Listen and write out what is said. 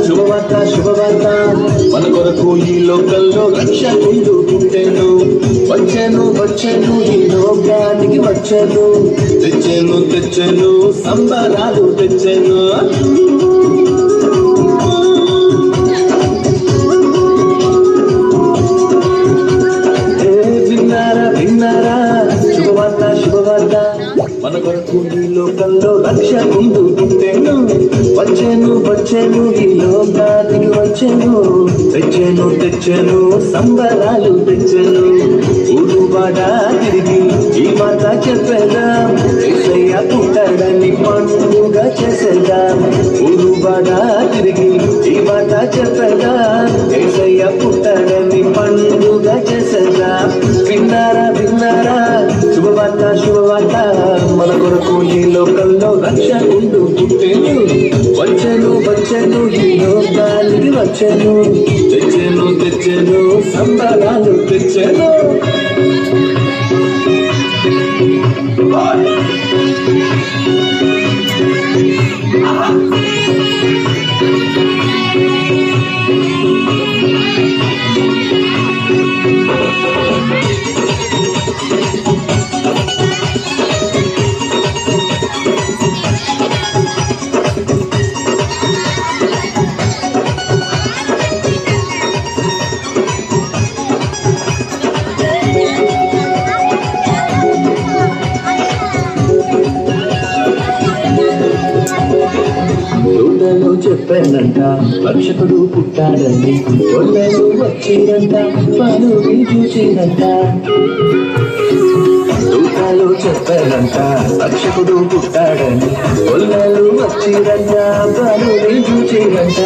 శుభవార్త శుభవార్త మన కొరకు ఈ లోకల్లో రక్షకుడు పుట్టెను. వచ్చెను వచ్చెను ఈ లోకానికి వచ్చెను. తెచ్చెను తెచ్చెను సంబరాలు తెచ్చెను. మన కొరకు ఈ లోకంలో రక్షకుడు పుట్టెను. వచ్చెను వచ్చెను ఈ లోకానికి వచ్చెను. తెచ్చెను తెచ్చెను సంబరాలు తెచ్చెను. ఊరువాడ తిరిగి ఈ మాట చెప్పేదాం. యేసయ్య పుట్టాడని పండుగ చేసేదాం. ఊరువాడ తిరిగి ఈ మాట చెప్పేదాం. యేసయ్య పుట్టాడని పండుగ చేసేదాం. విన్నారా విన్నారా శుభవార్త శుభవార్త మన కొరకు ఈ లోకంలో రక్షకుడు పుట్టెను. వచ్చెను వచ్చెను ఈ లోకానికి వచ్చెను. తెచ్చెను తెచ్చెను సంబరాలు తెచ్చెను. తోటలో చెప్పానంట రక్షకుడు పుట్టాడండి. ఒళ్ళను వచ్చిరంట పలు చూచిరంట. తోటలో చెప్పానంట రక్షకుడు పుట్టాడని. ఒళ్ళను వచ్చిరంట పలు చూచిరంట.